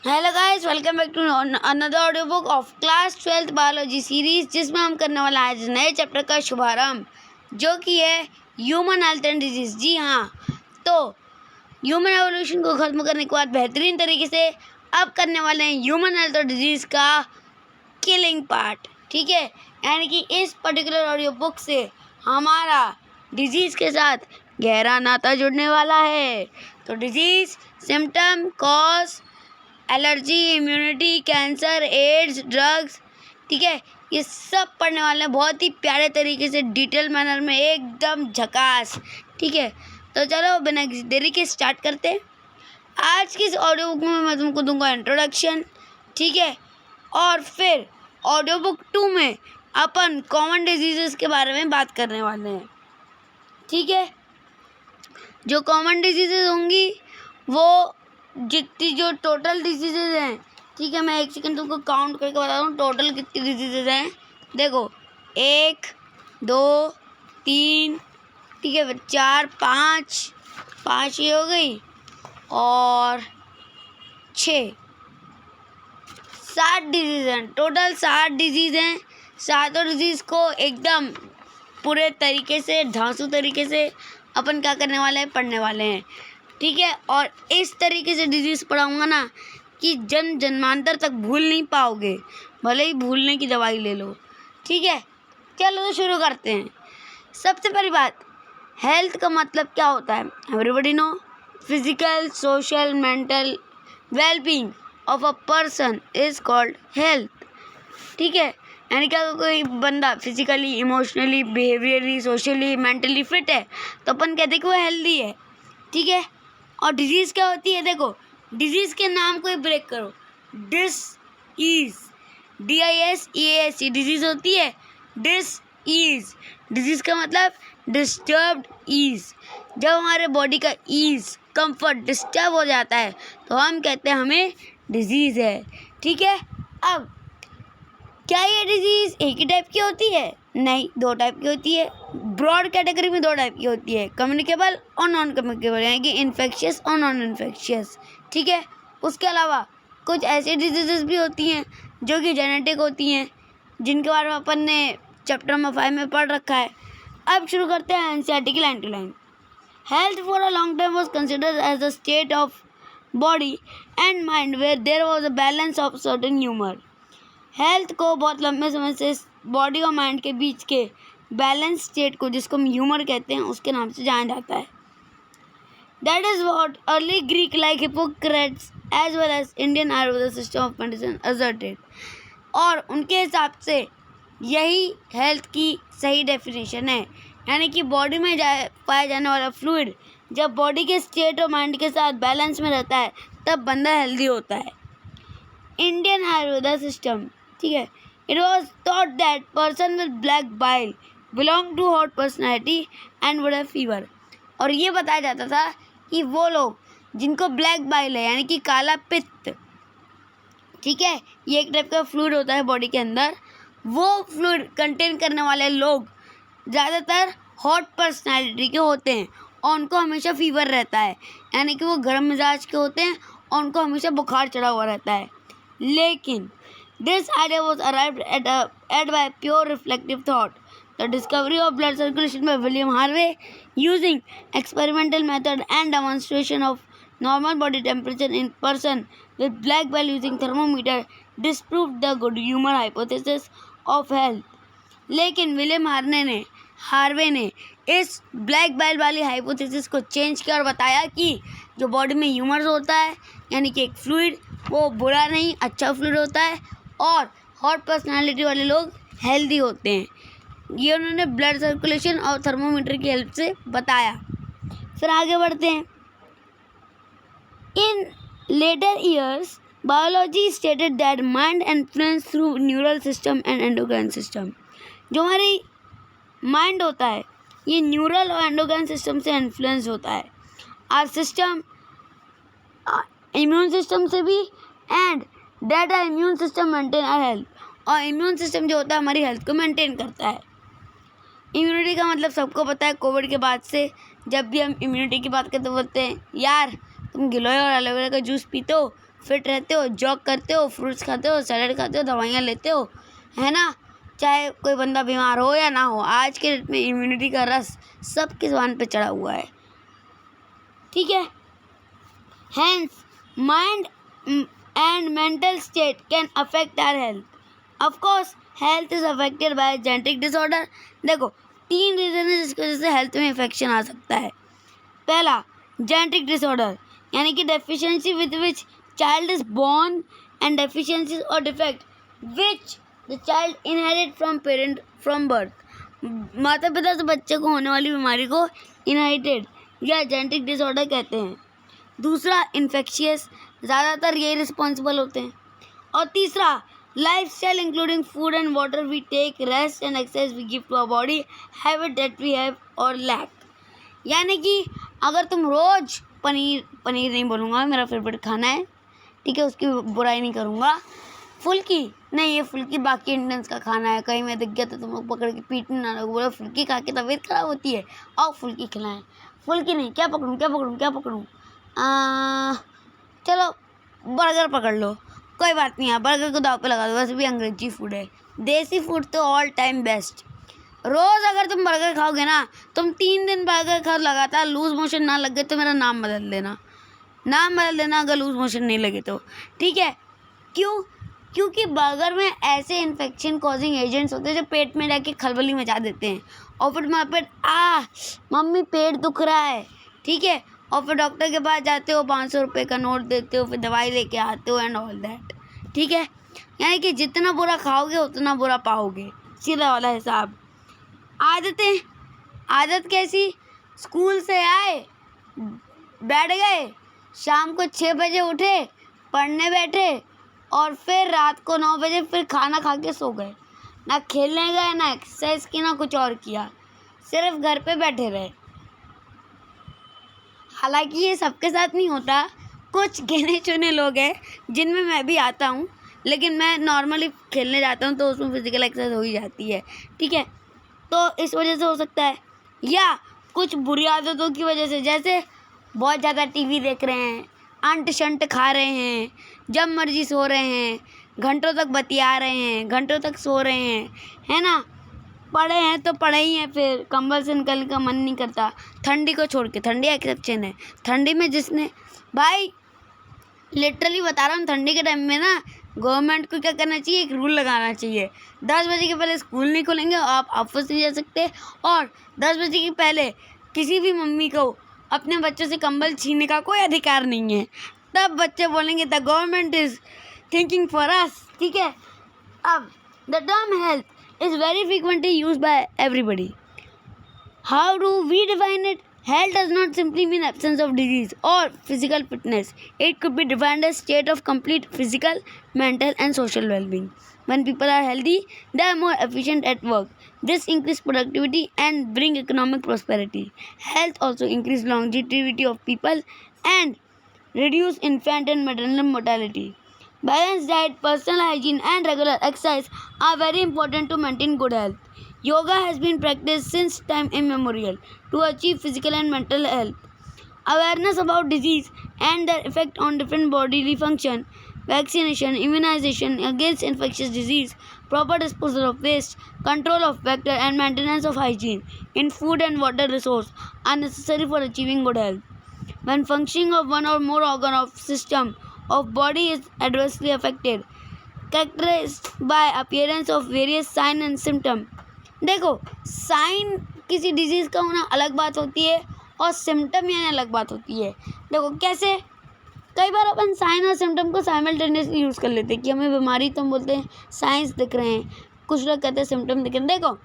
Hello guys, welcome back to another audio book of class 12th biology series, जिसमें हम करने वाला है आज नए चैप्टर का शुभारंभ, जो कि है ह्यूमन हेल्थ एंड डिजीज़। जी हाँ, तो ह्यूमन एवोल्यूशन को ख़त्म करने के बाद बेहतरीन तरीके से अब करने वाले हैं ह्यूमन हेल्थ और डिजीज़ का किलिंग पार्ट। ठीक है, यानी कि इस पर्टिकुलर ऑडियो बुक से हमारा डिजीज़ के साथ गहरा नाता जुड़ने वाला है। तो disease, symptom, cause, allergy, immunity, cancer, AIDS, drugs, ठीक है, ये सब पढ़ने वाले हैं बहुत ही प्यारे तरीके से, डिटेल मैनर में, एकदम झकास। ठीक है, तो चलो बिना किसी देरी के स्टार्ट करते हैं। आज की इस ऑडियो बुक में मैं तुमको दूंगा इंट्रोडक्शन, ठीक है, और फिर ऑडियो बुक 2 में अपन कॉमन डिजीज़ेस के बारे में बात करने वाले हैं। ठीक है, जो कॉमन डिजीज़ेस होंगी वो जितनी जो टोटल डिजीज़ेज हैं, ठीक है, मैं एक सेकंड तुमको काउंट करके बता दूँ टोटल कितनी डिजीज़ेज हैं। देखो, 1 2 3, ठीक है, फिर 4 5 ये हो गई, और 6 7 डिजीज़ हैं। टोटल 7 डिजीज़ हैं। सातों डिजीज़ को एकदम पूरे तरीके से, धांसू तरीके से अपन क्या करने वाले हैं, पढ़ने वाले हैं। ठीक है, और इस तरीके से डिजीज़ पढ़ाऊँगा ना कि जन्मांतर तक भूल नहीं पाओगे, भले ही भूलने की दवाई ले लो। ठीक है, चलो तो शुरू करते हैं। सबसे पहली बात, हेल्थ का मतलब क्या होता है? Everybody know, physical, social, mental wellbeing of a person is called health. ठीक है, यानी कि अगर कोई बंदा physically, emotionally, behaviourally, socially, mentally fit है तो अपन कहते हैं कि वो हेल्दी है। ठीक है, और डिजीज़ क्या होती है? देखो, डिजीज़ के नाम को ही ब्रेक करो। डिस-ईज़, DISEASE डिजीज़ होती है। डिस-ईज़, डिजीज़ का मतलब डिस्टर्ब्ड ईज़। जब हमारे बॉडी का ईज़, कंफर्ट डिस्टर्ब हो जाता है तो हम कहते हैं हमें डिजीज़ है। ठीक है, अब क्या ये डिजीज़ एक ही टाइप की होती है? नहीं, 2 टाइप की होती है। ब्रॉड कैटेगरी में 2 टाइप की होती है, कम्युनिकेबल और नॉन कम्युनिकेबल, यानी कि इन्फेक्शियस और नॉन इन्फेक्शियस। ठीक है, उसके अलावा कुछ ऐसी डिजीज़ेस भी होती हैं जो कि जेनेटिक होती हैं, जिनके बारे में अपन ने चैप्टर नंबर 5 में पढ़ रखा है। अब शुरू करते हैं एनसीईआरटी की line to line. Health for a long time was considered as a state of body and mind where there was a balance of certain humour. Health को बहुत लंबे समय से बॉडी और माइंड के बीच के बैलेंस स्टेट को, जिसको हम ह्यूमर कहते हैं, उसके नाम से जाना जाता है। That is what early Greek like Hippocrates as well as Indian Ayurveda system of medicine asserted. और उनके हिसाब से यही हेल्थ की सही डेफिनेशन है, यानी कि बॉडी में पाया जाने वाला फ्लूइड जब बॉडी के स्टेट और माइंड के साथ बैलेंस में रहता है तब बंदा हेल्दी होता है। इंडियन आयुर्वेदा सिस्टम, ठीक है, it was thought that person with black bile belong to hot personality and would have fever. और ये बताया जाता था कि वो लोग जिनको ब्लैक बाइल है, यानी कि काला पित्त, ठीक है, ये एक टाइप का फ्लूइड होता है बॉडी के अंदर, वो फ्लूइड कंटेन करने वाले लोग ज़्यादातर हॉट पर्सनैलिटी के होते हैं और उनको हमेशा फीवर रहता है, यानी कि वो गर्म मिजाज के होते हैं और उनको हमेशा बुखार चढ़ा हुआ रहता है। लेकिन this idea was arrived at by pure reflective thought. The discovery of blood circulation by William Harvey using experimental method and demonstration of normal body temperature in person with black bile using thermometer disproved the good humor hypothesis of health. लेकिन William Harvey ने इस black bile वाली hypothesis को change किया और बताया कि जो बॉडी में ह्यूमर होता है, यानी कि एक फ्लूइड, वो बुरा नहीं, अच्छा फ्लूइड होता है, और हॉट पर्सनालिटी वाले लोग हेल्दी होते हैं। ये उन्होंने ब्लड सर्कुलेशन और थर्मोमीटर की हेल्प से बताया। फिर आगे बढ़ते हैं। In later years biology stated that mind influence through neural system and endocrine system. जो हमारी माइंड होता है ये न्यूरल और एंडोक्राइन सिस्टम से इन्फ्लुएंस होता है। आर सिस्टम इम्यून सिस्टम से भी, and that are immune system maintain our health. और इम्यून सिस्टम जो होता है हमारी हेल्थ को मेंटेन करता है। इम्यूनिटी का मतलब सबको पता है, कोविड के बाद से जब भी हम इम्यूनिटी की बात करते बोलते हैं यार तुम गिलोय और एलोवेरा का जूस पीते हो, फिट रहते हो, जॉग करते हो, फ्रूट्स खाते हो, सैलेड खाते हो, दवाइयाँ लेते हो, है ना। चाहे कोई बंदा बीमार हो या ना हो, आज के डेट में इम्यूनिटी का रस सबके ज़ुबान पे चढ़ा हुआ है, ठीक है। Hence, mind and mental state can affect our health. Of course, health is affected by genetic disorder. देखो 3 रीज़न है जिसकी वजह से हेल्थ में इन्फेक्शन आ सकता है। पहला, जेनेटिक डिसऑर्डर, यानी कि deficiency with which child is born and deficiencies और defect which the child inherit from birth. माता पिता से बच्चे को होने वाली बीमारी को इनहेरिटेड या जेनेटिक डिसऑर्डर कहते हैं। दूसरा, इन्फेक्शियस, ज़्यादातर यही रिस्पॉन्सिबल होते हैं। और तीसरा, lifestyle including food and water we take, rest and exercise we give to our body, habit that we have or lack. यानी कि अगर तुम रोज़ पनीर नहीं बोलूँगा, मेरा फेवरेट खाना है, ठीक है, उसकी बुराई नहीं करूँगा। फुल्की नहीं, ये फुल्की बाकी इंडियंस का खाना है, कहीं मैं दिख गया तो तुम लोग पकड़ के पीटने ना लगो, बोलो फुल्की खा के तबीयत खराब होती है, और फुल्की खिलाएं। फुल्की नहीं, क्या पकड़ूँ चलो बर्गर पकड़ लो, कोई बात नहीं है, बर्गर को दाव पे लगा दो, वैसे भी अंग्रेजी फूड है। देसी फूड तो ऑल टाइम बेस्ट। रोज़ अगर तुम बर्गर खाओगे ना, तुम 3 दिन बर्गर खाओ लगातार, लूज़ मोशन ना लगे तो मेरा नाम बदल देना अगर लूज़ मोशन नहीं लगे तो, ठीक है। क्योंकि बर्गर में ऐसे इन्फेक्शन कॉजिंग एजेंट्स होते हैं जो पेट में जाके खलबली मचा देते हैं, और फिर तुम्हारा पेट मम्मी पेट दुख रहा है, ठीक है, और फिर डॉक्टर के पास जाते हो, 500 रुपये का नोट देते हो, फिर दवाई लेके आते हो एंड ऑल दैट, ठीक है। यानी कि जितना बुरा खाओगे उतना बुरा पाओगे, सीधा वाला हिसाब। आदत कैसी, स्कूल से आए, बैठ गए, शाम को 6 बजे उठे, पढ़ने बैठे, और फिर रात को 9 बजे फिर खाना खा के सो गए, ना खेलने गए, ना एक्सरसाइज की, ना कुछ और किया, सिर्फ घर पे बैठे रहे। हालांकि ये सबके साथ नहीं होता, कुछ गिने चुने लोग हैं जिनमें मैं भी आता हूँ, लेकिन मैं नॉर्मली खेलने जाता हूँ तो उसमें फिजिकल एक्सरसाइज हो ही जाती है, ठीक है। तो इस वजह से हो सकता है, या कुछ बुरी आदतों की वजह से, जैसे बहुत ज़्यादा टीवी देख रहे हैं, अंट शंट खा रहे हैं, जब मर्जी सो रहे हैं, घंटों तक बतिया रहे हैं, घंटों तक सो रहे हैं, है ना। पढ़े हैं तो पढ़े ही हैं, फिर कंबल से निकलने का मन नहीं करता, ठंडी को छोड़ के। ठंडी एक्सेप्शन है, ठंडी में जिसने, भाई लिटरली बता रहा हूँ, ठंडी के टाइम में ना गवर्नमेंट को क्या करना चाहिए, एक रूल लगाना चाहिए, 10 बजे के पहले स्कूल नहीं खुलेंगे, आप ऑफिस नहीं जा सकते, और 10 बजे के पहले किसी भी मम्मी को अपने बच्चों से कंबल छीनने का कोई अधिकार नहीं है। तब बच्चे बोलेंगे the government is thinking for us, ठीक है। अब the term health is very frequently used by everybody. How do we define it? Health does not simply mean absence of disease or physical fitness. It could be defined as state of complete physical, mental and social well-being. When people are healthy, they are more efficient at work. This increases productivity and bring economic prosperity. Health also increases longevity of people and reduce infant and maternal mortality. Balanced diet, personal hygiene and regular exercise are very important to maintain good health. Yoga has been practiced since time immemorial to achieve physical and mental health. Awareness about disease and their effect on different bodily function, vaccination, immunization against infectious disease, proper disposal of waste, control of vector and maintenance of hygiene in food and water resource are necessary for achieving good health. When functioning of one or more organ of system of body is adversely affected, characterized by appearance of various sign and symptom. देखो, sign किसी disease का होना अलग बात होती है और symptom यानी अलग बात होती है। देखो कैसे, कई बार अपन साइन और सिम्टम को साइमल्टेनियसली यूज़ कर लेते हैं कि हमें बीमारी, तो हम बोलते हैं साइंस दिख रहे हैं, कुछ लोग कहते हैं सिम्टम दिख रहे हैं। देखो,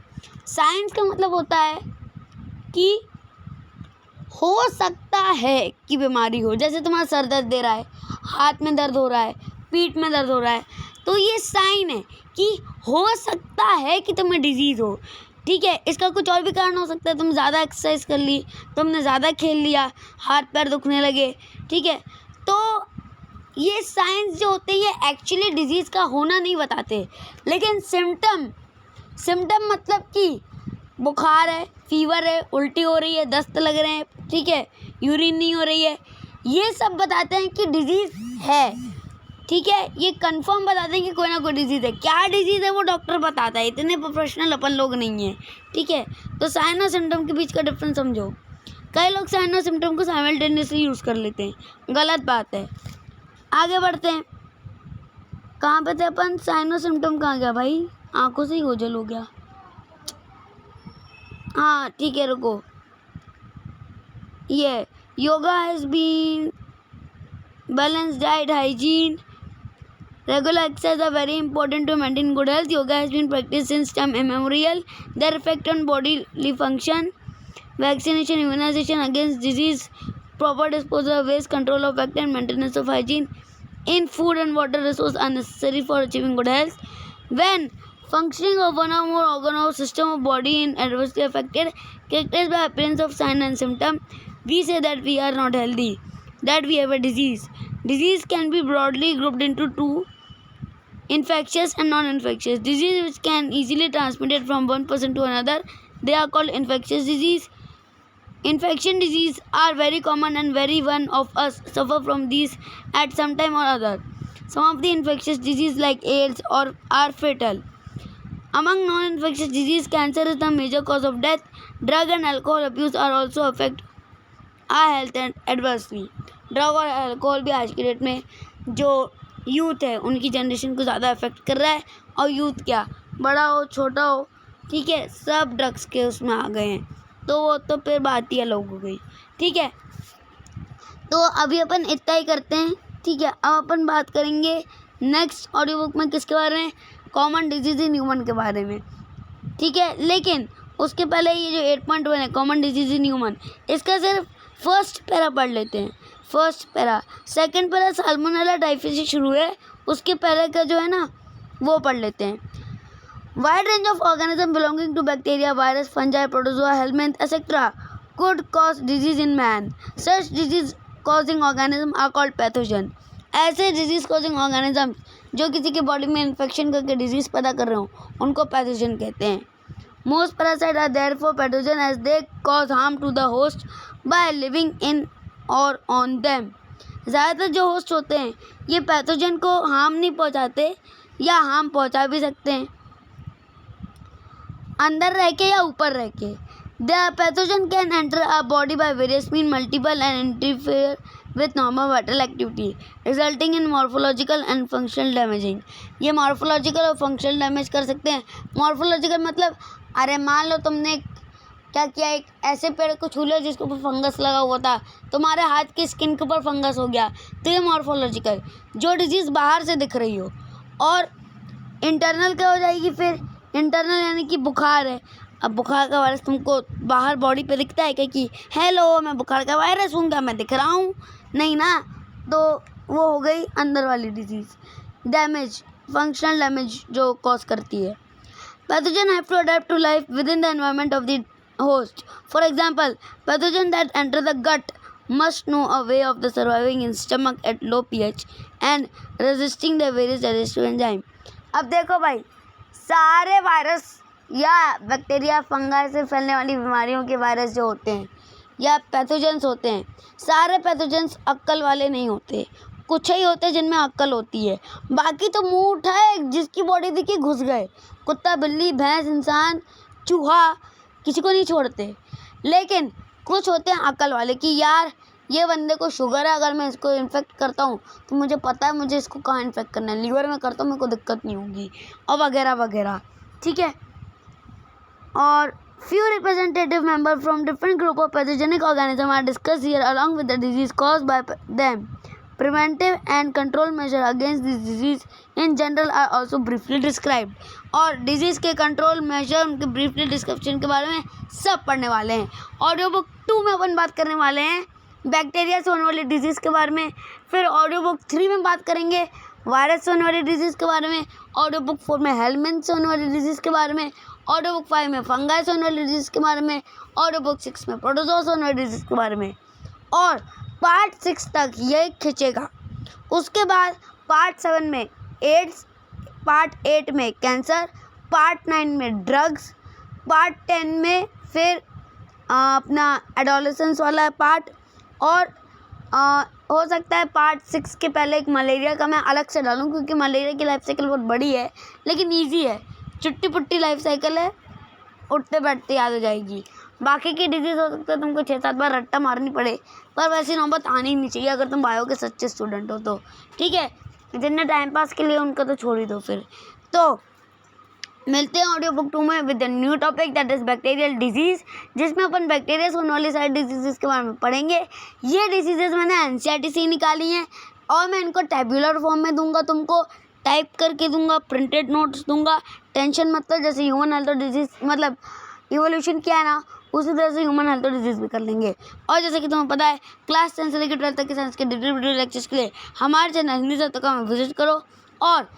साइंस का मतलब होता है कि हो सकता है कि बीमारी हो, जैसे तुम्हारा सर दर्द दे रहा है, हाथ में दर्द हो रहा है, पीठ में दर्द हो रहा है, तो ये साइन है कि हो सकता है कि तुम्हें डिजीज़ हो, ठीक है। इसका कुछ और भी कारण हो सकता है, तुम ज़्यादा एक्सरसाइज कर ली, तुमने ज़्यादा खेल लिया, हाथ पैर दुखने लगे, ठीक है। तो ये साइंस जो होते हैं ये एक्चुअली डिजीज़ का होना नहीं बताते, लेकिन सिम्टम मतलब कि बुखार है, फीवर है, उल्टी हो रही है, दस्त लग रहे हैं, ठीक है, यूरिन नहीं हो रही है, ये सब बताते हैं कि डिजीज़ है, ठीक है। ये कंफर्म बताते हैं कि कोई ना कोई डिजीज़ है। क्या डिजीज़ है वो डॉक्टर बताता है, इतने प्रोफेशनल अपन लोग नहीं हैं, ठीक है। तो साइन और सिम्टम के बीच का डिफरेंस समझो। कई लोग साइन और सिम्टम को साइमल्टेनियसली यूज़ कर लेते हैं, गलत बात है। आगे बढ़ते हैं, कहाँ पे थे अपन? साइन और सिम्टम कहाँ गया भाई? आंखों से ही ओझल हो गया। हाँ ठीक है, रुको। ये yoga has been balanced diet, hygiene, regular exercise are very important to maintain good health. Yoga has been practiced since time immemorial. Their effect on bodily function, vaccination, immunization against disease, proper disposal of waste, control of weight, and maintenance of hygiene in food and water resources are necessary for achieving good health. When functioning of one or more organ or system of body is adversely affected, characterized by appearance of sign and symptom, we say that we are not healthy, that we have a disease. Disease can be broadly grouped into two: infectious and non-infectious. Disease which can easily transmitted from one person to another, they are called infectious disease. Infection disease are very common and very one of us suffer from these at some time or other. Some of the infectious disease like AIDS or are fatal. Among non-infectious disease, cancer is the major cause of death. Drug and alcohol abuse are also affect our health and adversely. Drug और alcohol भी आज की date में जो youth है उनकी generation को ज़्यादा अफेक्ट कर रहा है। और यूथ क्या, बड़ा हो छोटा हो, ठीक है, सब ड्रग्स के उसमें आ गए हैं। तो वो तो फिर बात ही अलग हो गई, ठीक है। तो अभी अपन इतना ही करते हैं, ठीक है। अब अपन बात करेंगे नेक्स्ट ऑडियो बुक में किसके बारे में? कॉमन डिजीज इन ह्यूमन के बारे में, ठीक है। लेकिन उसके पहले ये जो 8.1 है कॉमन डिजीज इन ह्यूमन, इसका सिर्फ फर्स्ट पैरा पढ़ लेते हैं। First para, second para salmonella typhi से शुरू है, उसके पहले का जो है ना वो पढ़ लेते हैं। Wide range of organism belonging to bacteria, virus, fungi, protozoa, helminth etcetera could cause disease in man. Such disease causing organism are called pathogen. ऐसे disease causing organism जो किसी के बॉडी में इन्फेक्शन करके डिजीज पैदा कर रहे हो उनको पैथोजन कहते हैं। Most parasites are therefore pathogen as they cause harm to the host by living in or on them. ज़्यादातर जो होस्ट होते हैं ये पैथोजन को हार्म नहीं पहुंचाते या हार्म पहुंचा भी सकते हैं, अंदर रह के या ऊपर रह के। The pathogen can enter our body by various means, multiple, and interfere with normal vital activity, resulting in morphological and functional damaging. ये morphological और functional damage कर सकते हैं। morphological मतलब अरे मान लो तुमने क्या किया, एक ऐसे पेड़ को छू लिया जिसके ऊपर फंगस लगा हुआ था, तुम्हारे हाथ की स्किन के ऊपर फंगस हो गया, तो ये morphological, जो डिजीज़ बाहर से दिख रही हो। और इंटरनल क्या हो जाएगी फिर? इंटरनल यानी कि बुखार है, अब बुखार का वायरस तुमको बाहर बॉडी पे दिखता है क्या कि हेलो मैं बुखार का वायरस हूँ, क्या मैं दिख रहा हूँ? नहीं ना, तो वो हो गई अंदर वाली डिजीज़। डैमेज, फंक्शनल डैमेज जो कॉज करती है। Pathogen have to adapt to life within the environment of the host. For example, pathogen that enter the gut must know a way of the surviving in stomach at low pH and resisting the various digestive enzyme. अब देखो भाई, सारे virus या bacteria fungi से फैलने वाली बीमारियों के वायरस जो होते हैं या पैथोजेंस होते हैं, सारे पैथोजेंस अक्ल वाले नहीं होते, कुछ ही होते हैं जिनमें अक्ल होती है। बाकी तो मुंह उठाए जिसकी बॉडी दिखी घुस गए, कुत्ता, बिल्ली, भैंस, इंसान, चूहा, किसी को नहीं छोड़ते। लेकिन कुछ होते हैं अक्ल वाले कि यार ये बंदे को शुगर है, अगर मैं इसको इन्फेक्ट करता हूँ तो मुझे पता है मुझे इसको कहाँ इन्फेक्ट करना है, लीवर में करता हूँ मेरे को दिक्कत नहीं होगी, और वगैरह वगैरह, ठीक है। और few representative members from different group of pathogenic organisms are discussed here along with the disease caused by them. Preventive and control measures against this disease in general are also briefly described. और disease के control measure उनके briefly description के बारे में सब पढ़ने वाले हैं। ऑडियो बुक 2 में अपन बात करने वाले हैं बैक्टीरिया से होने वाली डिजीज़ के बारे में। फिर ऑडियो बुक 3 में बात करेंगे वायरस से होने वाली डिजीज़ के बारे में। ऑडियो बुक 4 में हेलमिंथ से होने वाली डिजीज़ के बारे में। ऑडियो बुक 5 में फंगाई से होने वाली डिजीज़ के बारे में। ऑडियो बुक 6 में प्रोटोजोआ से होने वाली डिजीज़ के बारे में। और पार्ट 6 तक ये खिंचेगा। उसके बाद पार्ट 7 में एड्स, पार्ट 8 में कैंसर, पार्ट 9 में ड्रग्स, पार्ट 10 में फिर अपना एडोलेसेंस वाला पार्ट, और हो सकता है पार्ट 6 के पहले एक मलेरिया का मैं अलग से डालूँ, क्योंकि मलेरिया की लाइफ साइकिल बहुत बड़ी है लेकिन ईजी है, चुट्टी पुट्टी लाइफ साइकिल है, उठते बैठते याद हो जाएगी। बाकी की डिजीज़ हो सकता है तुमको 6-7 बार रट्टा मारनी पड़े, पर वैसी नौबत आनी ही नहीं चाहिए अगर तुम बायो के सच्चे स्टूडेंट हो तो। ठीक है, जिनने टाइम पास के लिए उनका तो छोड़ ही दो फिर। तो मिलते हैं ऑडियो बुक 2 में with the new topic that is bacterial disease, जिसमें अपन बैक्टीरिया से होने वाली सारी डिजीज़ के बारे में पढ़ेंगे। ये डिजीज़ मैंने एनसीईआरटी से निकाली हैं और मैं इनको टेबुलर फॉर्म में दूंगा, तुमको टाइप करके दूंगा, प्रिंटेड नोट्स दूंगा। टेंशन मत लो, जैसे ह्यूमन हेल्थ और डिजीज़ मतलब इवोल्यूशन क्या है ना, उसी तरह से ह्यूमन हेल्थ और डिजीज़ भी कर लेंगे। और जैसे कि तुम्हें पता है क्लास 10 से लेकर 12 तक के साइंस के वीडियो लेक्चर्स के लिए हमारे चैनल हिंदी से तक में विजिट करो। और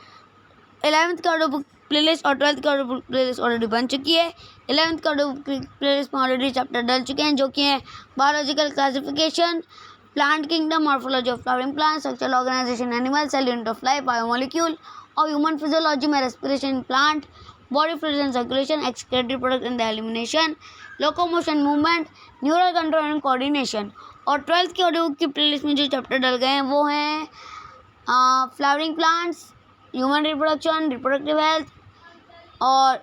11th का ऑडियो बुक प्लेलिस्ट और 12th का ऑडियो बुक प्लेलिस्ट ऑलरेडी बन चुकी है। 11th का ऑडियो बुक प्लेलिस्ट में ऑलरेडी चैप्टर डल चुके हैं, जो कि हैं biological classification, plant kingdom, morphology of flowering plant, structural organisation animal, cell unit of life, biomolecule और ह्यूमन फिजियोलॉजी में respiration plant, body fluids and circulation, excretory product in the elimination, locomotion movement, neural control and coordination. और 12th के audio book की playlist में जो chapter डल गए हैं वो हैं flowering plants, human reproduction, reproductive health और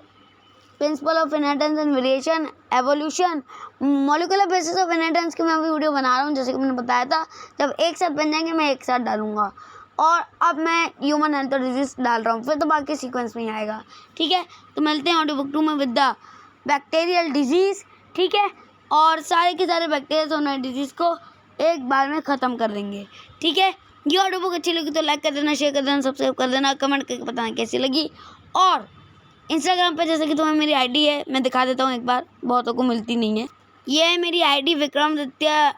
principle of inheritance and variation, evolution, molecular basis of inheritance की मैं अभी वीडियो बना रहा हूँ, जैसे कि मैंने बताया था। जब एक साथ बन जाएंगे मैं एक साथ डालूंगा, और अब मैं ह्यूमन हेल्थ और डिजीज़ डाल रहा हूँ, फिर तो बाकी सीक्वेंस में ही आएगा। ठीक है, तो मिलते हैं ऑडियो बुक 2 में विद द बैक्टीरियल डिजीज़। ठीक है, और सारे के सारे बैक्टीरिया से होने डिजीज़ को एक बार में ख़त्म कर देंगे। ठीक है, ये ऑडियो बुक अच्छी लगी तो लाइक कर देना, शेयर कर देना, सब्सक्राइब कर देना, कमेंट करके बताना कैसी लगी। और इंस्टाग्राम पे जैसे कि तुम्हें मेरी आईडी है, मैं दिखा देता हूँ एक बार, बहुतों को मिलती नहीं है। ये है मेरी आईडी विक्रमादित्य_herrao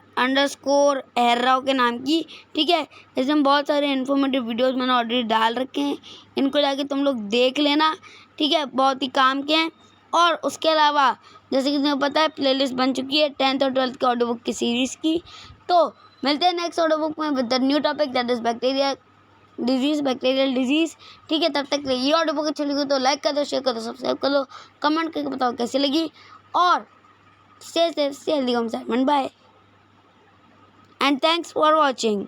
के नाम की। ठीक है, इसमें बहुत सारे इन्फॉर्मेटिव वीडियोस मैंने ऑलरेडी डाल रखे हैं, इनको जाके तुम लोग देख लेना। ठीक है, बहुत ही काम के हैं। और उसके अलावा जैसे कि तुम्हें पता है प्लेलिस्ट बन चुकी है 10th और 12th के ऑडियो बुक की सीरीज़ की। तो मिलते हैं नेक्स्ट ऑडियो बुक में with the new topic that is bacterial disease. ठीक है, तब तक के लिए ये ऑडियो बुक अच्छी लगी तो लाइक कर दो, शेयर कर दो, सब्सक्राइब कर लो, कमेंट करके बताओ कैसी लगी। और stay safe, stay healthy, home, bye, and thanks for watching.